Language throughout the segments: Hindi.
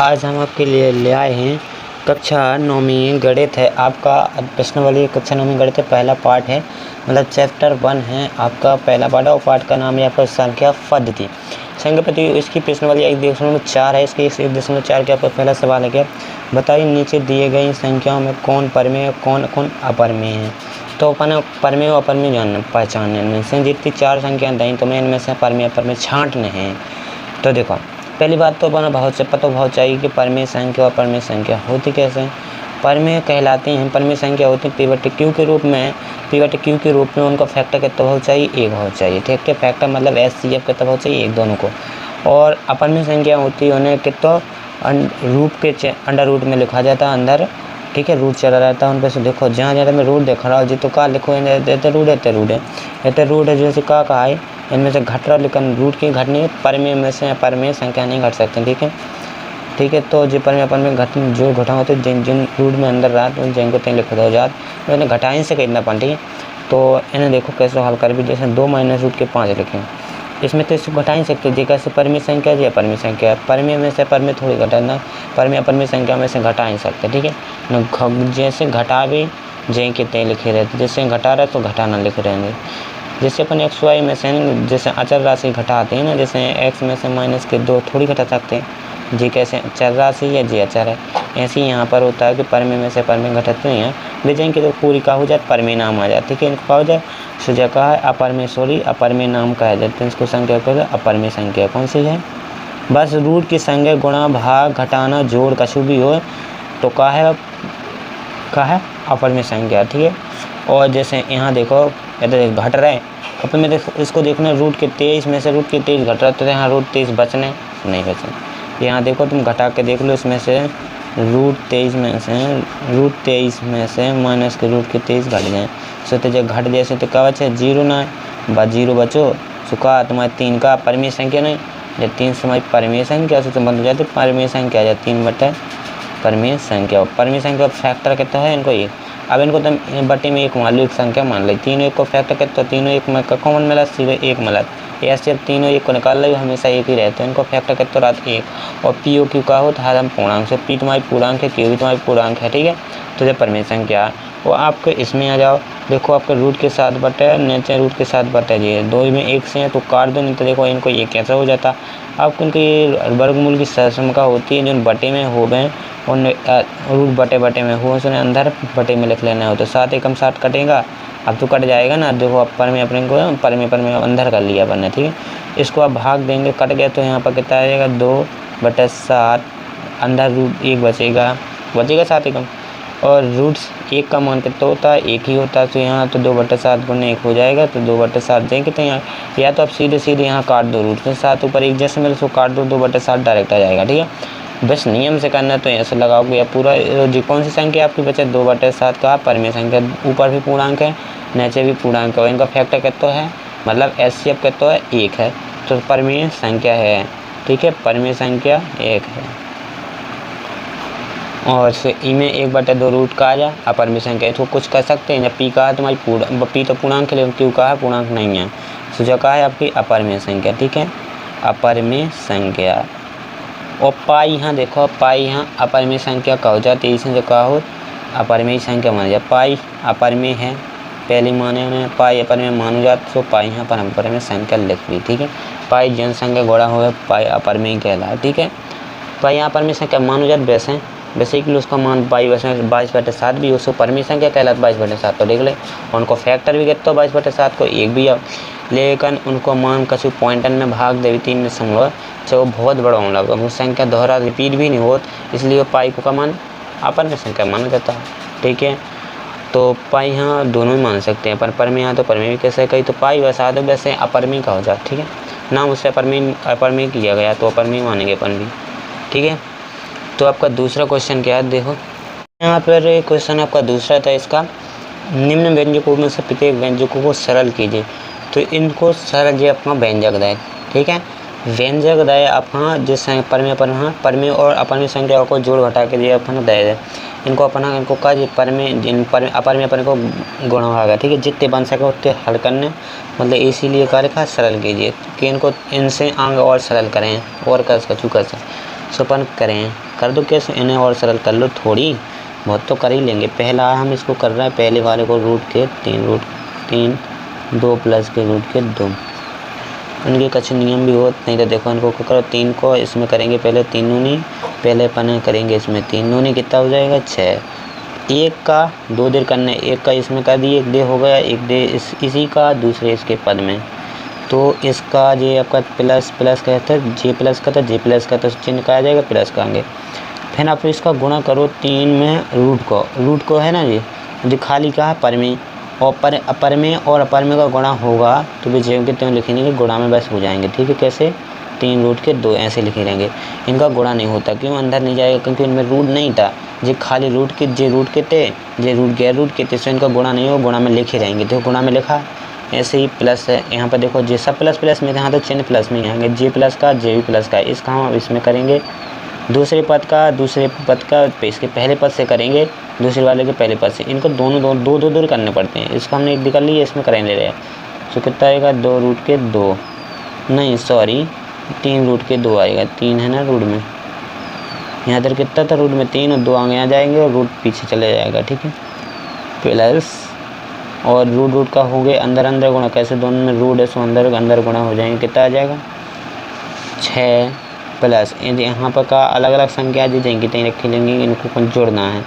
आज हम आपके लिए ले आए हैं कक्षा 9वीं गणित है आपका प्रश्नावली। कक्षा 9वीं गणित है, पहला पार्ट है, मतलब चैप्टर 1 है आपका पहला पार्ट है। और पार्ट का नाम है आपका संख्या पद्धति। संख्या पद्धति इसकी प्रश्नावली 1.4 है। इसकी 1.4 के आपका पहला सवाल है क्या, बताइए नीचे दिए गई संख्याओं में कौन परमेय कौन कौन अपरमेय है। तो अपन परमेय और अपरमेय जानना पहचानने में से जितनी 4 संख्याएं दी तो मैं इनमें से परमेय अपरमेय छांटने हैं। तो देखो पहली बात तो अपना बहुत से पता बहुत चाहिए कि परमेय संख्या और परमेय संख्या होती कैसे हैं। परमेय कहलाती हैं, परमेय संख्या होती है पिवट क्यू के रूप में। पिवट क्यू के रूप में उनका फैक्टर कितना बहुत चाहिए, 1 बहुत चाहिए। ठीक है, फैक्टर मतलब एचसीएफ कितना बहुत चाहिए, 1 दोनों को। और अपरमेय संख्या होती है उन्हें कितना रूट के अंडर रूट में लिखा जाता है अंदर। ठीक है, रूट चला रहता है उन पर से। देखो जहाँ जहाँ मैं रूट देख रहा हूँ जी तो का लिखो एते रूट है जैसे का कहा है इनमें से घट रहा, लेकिन रूट की घटनी परमेय में से परमेय संख्या नहीं घट सकते। ठीक है, तो जो परमेय अपरमेय घट जो घटा होते जिन जिन रूट में अंदर रहा तो जिनको तीन लिखो हो जात तो इन्हें घटा ही सके इतना। ठीक है, तो इन्हें देखो कैसे हल कर भी, जैसे 2 माइनस रूट के 5 लिखें इसमें तो इसको घटा ही सकते जी। कैसे परमेय संख्या जी परमेय संख्या, परमेय में से परमेय थोड़ी घटाना, परमेय अपरमेय संख्या में से घटा ही सकते। ठीक है न, जैसे घटा भी जे कितने लिखे रहते, जैसे घटा रहे तो घटाना लिख रहे हैं। जैसे अपन एक्स वाई में से जैसे अचर राशि घटाते हैं ना, जैसे एक्स में से माइनस के 2 थोड़ी घटा सकते हैं जी। कैसे अचर राशि या जी अचर है, ऐसे ही यहाँ पर होता है कि परमेय में से परमेय घटाते नहीं हैं ले जाएंगे तो पूरी का हो जाए परमेय नाम आ जाए। ठीक है, इनको कहा हो जाए सुझा कहा है अपरमेय अपरमेय नाम कहा जाते हैं। इसको संख्या कहा अपरमेय संख्या कौन सी है, बस रूट की संख्या गुणा भाग घटाना जोड़ कछु भी हो तो का है अपरमेय संख्या। ठीक है, और जैसे यहाँ देखो घट रहे अपन में इसको देखना रूट के 23 में से रूट के 23 घट रहा है तो यहाँ रूट 23 बचने नहीं बचने। यहाँ देखो तुम घटा के देख लो, इसमें से रूट 23 में से माइनस के रूट के 23 घट जाए सो तो जब घट जैसे तो क्या बचे 0 ना बस 0 बचो सुखा तुम्हारे 3 का परमेय संख्या नहीं। जब 3 से हमारी परमेय संख्या से तो बन जाती परमेय संख्या जब 3 बटे परमेय संख्या। परमेय संख्या फैक्टर कितना है इनको 1। अब इनको तुम बटे में 1 मान लो, एक संख्या मान ली, तीनों 1 को फैक्टर कितना, तीनों 1 में कॉमन मिला सीधे 1 मिला। ऐसे तीनों 1 को निकाल लो हमेशा 1 ही रहते हैं, इनको फैक्टर कितना रात 1। और पी ओ क्यू का हो तो हर हम पूर्णांक से, पी तुम्हारी पूर्णांक है क्यू भी तुम्हारी पूर्णांक है। ठीक है, तो जब परमेय संख्या वो आपके इसमें आ जाओ। देखो आपके रूट के 7 बटे नीचे रूट के 7 बटे जी 2 में 1 से है तो काट दो, नहीं तो देखो इनको ये कैसा हो जाता। आपको इनकी वर्गमूल की सहसंख्या होती है जो बटे में हो गए और रूट बटे में हो उसने अंदर बटे में लिख लेना हो तो 7 एकम 7 कटेगा। अब तो कट जाएगा ना, देखो अब परमेय अपने को परमेय अंदर कर लिया बनना। ठीक है, इसको आप भाग देंगे कट गया तो यहाँ पर कितना आ जाएगा 2/7 अंदर रूट 1 बचेगा 7 एकम। और रूट 1 का मान कितना होता है 1 ही होता है तो यहाँ तो 2/7 गुणे 1 हो जाएगा तो 2/7 देंगे तो यहाँ या तो आप सीधे यहाँ काट दो, रूट से 7 ऊपर 1 जैसे मिले उसको काट दो 2/7 डायरेक्ट आ जाएगा। ठीक है, बस नियम से करना तो ऐसे लगाओगे या पूरा जो कौन सी संख्या आपकी बचे 2/7 का परमेय संख्या, ऊपर भी पूर्णांक है नीचे भी पूर्णांक है, इनका फैक्टर कितना है मतलब एचसीएफ कितना है 1 है तो परमेय संख्या है। ठीक है, परमेय संख्या 1 है। और से ई में 1/2 रूट का आ जा अपरमेय संख्या इसको कुछ कर सकते हैं। जब पी का है तुम्हारी पी तो पूर्णांक है, क्यू का है पूर्णांक नहीं है, सुझा का है आपकी अपरमेय संख्या। ठीक है, अपरमेय संख्या। और पाई यहाँ देखो पाई यहाँ अपरमेय संख्या का हो जाती है, इसमें जो कहा हो अपरमेय संख्या माना जाए। पाई अपरमेय है पहली माने उन्हें पाई अपरमेय मानो जाती तो पाई यहाँ पर हम अपरमेय संख्या लिख ली। ठीक है, पाई जनसंख्या गुणा हुआ पाई अपरमेय कहला। ठीक है, पाई यहाँ अपरमेय संख्या मानो जात वैसे कि उसका मान 22/7 भी उसको परमेय संख्या कहलाता 22/7 तो देख ले। उनको फैक्टर भी कहते हो 22/7 को 1 भी अब, लेकिन उनको मान कछु पॉइंटन में भाग दे 3 दशमलव चाहे वो बहुत बड़ा होने लगा वो संख्या दोहरा रिपीट भी नहीं होत, इसलिए पाई को का मान अपरमेय संख्या माना जाता है। ठीक है, तो पाई यहाँ दोनों ही मान सकते हैं पर परमेय यहाँ तो परमेय भी कैसे कही तो पाई वैसा तो वैसे अपरमेय का हो जाता। ठीक है, नाम उससे अपरमेय किया गया तो अपरमेय मानेंगे अपन भी। ठीक है, तो आपका दूसरा क्वेश्चन क्या है देखो यहाँ पर क्वेश्चन आपका दूसरा था इसका, निम्न व्यंजकों में से प्रत्येक व्यंजकों को सरल कीजिए। तो इनको सरल जी अपना व्यंजक दें। ठीक है, व्यंजक दे अपना जैसे परमेय और अपरमेय संख्या को जोड़ घटा के दिए अपना दे दे इनको अपना इनको का अपरमेय अपने को गुणा होगा। ठीक है, जितने बन सके उतने हल करने मतलब इसीलिए कार्य का सरल कीजिए कि इनको इनसे अंग और सरल करें और कर सके सपन करें कर दो कैसे, इन्हें और सरल कर लो, थोड़ी बहुत तो कर ही लेंगे। पहला हम इसको कर रहे हैं, पहले वाले को रूट 3 2 प्लस के रूट के 2। उनके कुछ नियम भी होते नहीं तो देखो इनको करो, 3 को इसमें करेंगे पहले 3 दूनी, पहले अपन करेंगे इसमें 3 दूनी कितना हो जाएगा 6। एक का 2 देर करने, एक का इसमें कर दिए, एक दे हो गया, एक दे इसी का दूसरे इसके पद में। तो इसका ये आपका प्लस कहता है, जे प्लस का था, जे प्लस का तो चिन्ह का आ जाएगा प्लस का आगे। फिर आप इसका गुणा करो 3 में रूट को है ना जी, जो खाली का है पर में, और अपर में और अपर में का गुणा होगा तो भी जेब के त्यों लिखेंगे, गुणा में बस हो जाएंगे। ठीक है, कैसे 3 रूट के 2 ऐसे लिखे रहेंगे। इनका गुणा नहीं होता, क्यों अंदर नहीं जाएगा, क्योंकि इनमें रूट नहीं था, जे खाली रूट के, जे रूट के थे, जे रूट गैर रूट के थे, तो इनका गुणा नहीं हो, गुणा में लिखे रहेंगे। तो गुणा में लिखा, ऐसे ही प्लस है यहाँ पर देखो, जे सब प्लस में यहाँ तो चिन्ह प्लस में आएंगे, जे प्लस का जे भी प्लस का, इसका हम इसमें करेंगे दूसरे पद का इसके पहले पद से करेंगे, दूसरे वाले के पहले पद से। इनको दोनों दो करने पड़ते हैं। इसको हमने एक कर लिया, इसमें करेंगे रहे, तो कितना आएगा 2 रूट के 2, नहीं सॉरी 3 रूट के 2 आएगा, 3 है ना रूट में, यहाँ इधर कितना था रूट में 3 और 2 आगे आ जाएंगे और रूट पीछे चले जाएगा। ठीक है, प्लस और रूट का हो गए अंदर गुणा, कैसे दोनों में रूट है सो अंदर गुणा हो जाएंगे, कितना आ जाएगा 6 प्लस यहाँ पर का अलग अलग संख्या दी जाएंगी, तय रखी लेंगे, इनको कुछ जोड़ना है,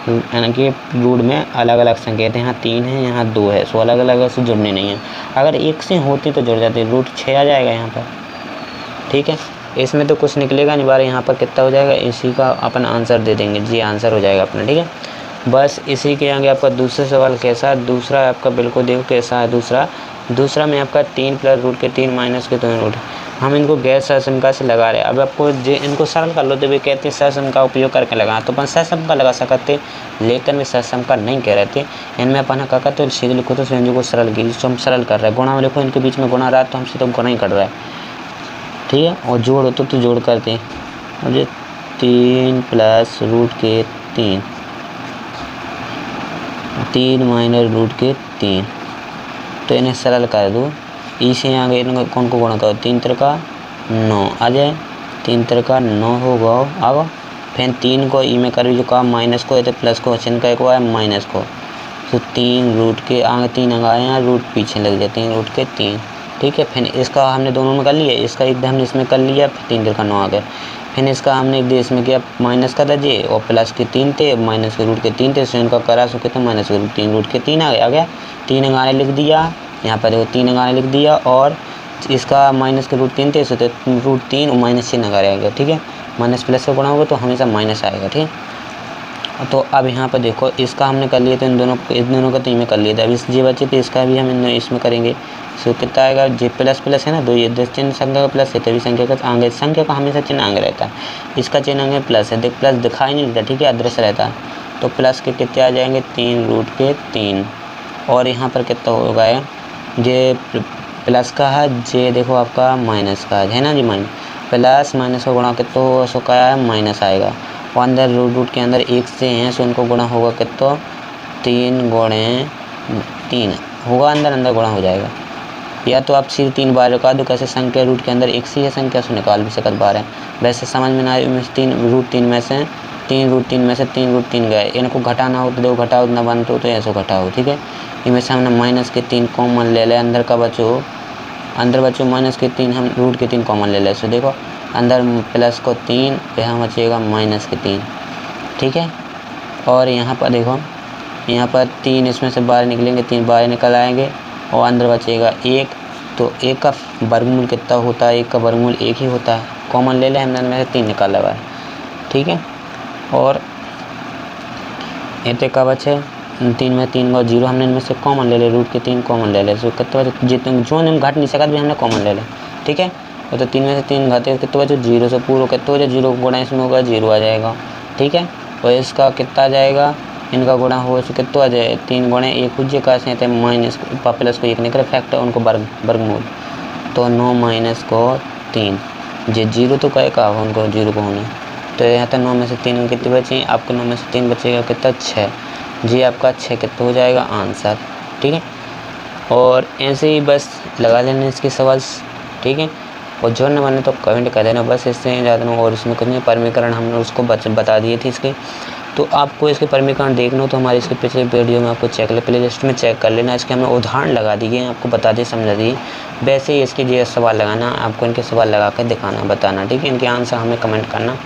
यानी कि रूट में अलग अलग संख्या थे, यहाँ 3 है यहाँ 2 है, सो अलग अलग से जुड़ने नहीं है। अगर एक से होती तो जुड़ जाती, रूट 6 आ जाएगा यहाँ पर। ठीक है, इसमें तो कुछ निकलेगा नहीं, बार यहाँ पर कितना हो जाएगा, इसी का अपन आंसर दे देंगे, जी आंसर हो जाएगा अपना। ठीक है, बस इसी के आगे आपका दूसरा सवाल कैसा, दूसरा आपका बिल्कुल देखो कैसा है। दूसरा में आपका 3 प्लस रूट के 3 माइनस के 2 रूट, हम इनको गैर सहसंख्या से लगा रहे हैं। अब आपको इनको सरल कर लो तो वे कहते हैं सहसंख्या का उपयोग करके लगाना, तो अपन सहसंख्या लगा सकते, लेकिन वे सहसंख्या नहीं कह रहे थे। इनमें अपन क्या कहते हैं, सीधे लिखो तो संजू को सरल की, जिसको हम सरल कर रहे हैं। गुणा में लिखो, इनके बीच में गुणा रहा तो हमसे तो गुणा ही कर रहा है। ठीक है, और जोड़ हो तो जोड़ करते हैं। अब ये 3 प्लस रूट के 3 माइनस रूट के 3, तो इन्हें सरल कर दो। इसे आगे इनको कौन को गुणा करो, 3 त्रिका 9 आ जाए, 3 त्रिका 9 होगा आगो। फिर 3 को ई में कर जो का माइनस को तो प्लस को चिन्ह का को है माइनस को, तो 3 रूट के आगे 3 आए हैं, रूट पीछे लग जाते हैं, रूट के 3। ठीक है, फिर इसका हमने दोनों में कर लिया, इसका एक हमने इसमें कर लिया, 3 त्रिका 9 आ गए। फिर इसका हमने एक इसमें किया माइनस का था जे, और प्लस के 3 थे, माइनस के रूट के 3 थे, सो इनका करा सो कितना माइनस के 3 रूट के 3 आ गया। 3 गाने लिख दिया यहाँ पर देखो, 3 गाने लिख दिया, और इसका माइनस के रूट 3 थे, सो रूट 3 और माइनस चिन्ह लगा रहेगा। ठीक है, माइनस प्लस का गुणा होगा तो हमेशा माइनस आएगा। ठीक है, तो अब यहाँ पर देखो इसका हमने कर लिया, तो इन दोनों का 3 में कर लिया था। अब इस जे बचे थे, इसका भी हम इसमें करेंगे, सो कितना आएगा, जे प्लस है ना, 2 ये चिन्ह संख्या का प्लस है, तभी संख्या का आगे, संख्या का हमेशा चिन्ह आगे रहता है, इसका चिन्ह आगे प्लस है, देख प्लस दिखाई नहीं देता। ठीक है, अदृश्य रहता है, तो प्लस के कितने आ जाएंगे 3 रूट के 3, और यहाँ पर कितना होगा ये प्लस का है, जे देखो आपका माइनस का है ना जी, प्लस माइनस का गुणा कितना होगा, सो क्या है माइनस आएगा, और अंदर रूट के अंदर 1 से हैं, सो उनको गुणा होगा कितना 3 गुणे 3 होगा, अंदर गुणा हो जाएगा। या तो आप सीधे 3 बार लगा दो, कैसे संख्या रूट के अंदर 1 सी है संख्या, सो निकाल भी सकते बार है, वैसे समझ में ना आए। 3 रूट 3 में से 3 रूट 3 गए, इनको घटाना हो तो देखो घटाओ ना बनते हो तो ऐसे घटाओ। ठीक है, इनमें से हमने माइनस के 3 कॉमन ले ले, अंदर बचो माइनस के 3, हम रूट के 3 कॉमन ले ले, सो देखो अंदर प्लस को 3, यहाँ बचेगा माइनस के 3। ठीक है, और यहाँ पर देखो, यहाँ पर 3 इसमें से बाहर निकलेंगे, 3 बाहर निकल आएंगे, और अंदर बचेगा 1, तो 1 का वर्गमूल कितना होता है, 1 का वर्गमूल 1 ही होता है, कॉमन ले ले, हमने इनमें से 3 निकाला हुआ है। ठीक है, और इतने का बचे 3 में 3 का 0, हमने इनमें से कॉमन ले ले, रूट के 3 कॉमन ले ले, सो कितना जितने जो हम घट नहीं सकते भी हमने कॉमन ले ले। ठीक है, तो 3 में से 3 घटे कितना बचे 0 से पूरा कितना हो जाए, 0 गुणा इसमें होगा 0 आ जाएगा। ठीक है, और इसका कितना आ जाएगा, इनका गुणा हो तो कितना आ जाए 3 गुणे 1 हुए कैसे थे, माइनस प्लस को 1 निकले, फैक्टर उनको वर्गमूल, तो 9 माइनस को 3, जे 0 तो कहे का उनको 0 को होने, तो यहाँ तक 9 में से 3 कितने बचे, आपको 9 में से 3 बचेगा कितना 6, जी आपका 6 कितना हो जाएगा आंसर। ठीक है, और ऐसे ही बस लगा लेना इसके सवाल। ठीक है, और जो न बने तो कमेंट कर देना, बस इससे ज़्यादा और इसमें कुछ नहीं। परमीकरण हमने उसको बता दिए थे इसके। तो आपको इसके परमीकरण देखना हो तो हमारे इसके पिछले वीडियो में आपको प्ले लिस्ट में चेक कर लेना। इसके हमने उदाहरण लगा दिए हैं, आपको बता दिए, समझा दिए। वैसे ही इसके जो सवाल लगाना, आपको इनके सवाल लगा कर दिखाना, बताना, ठीक है। इनके आंसर हमें कमेंट करना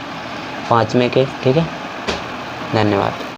5 में के, ठीक है। धन्यवाद।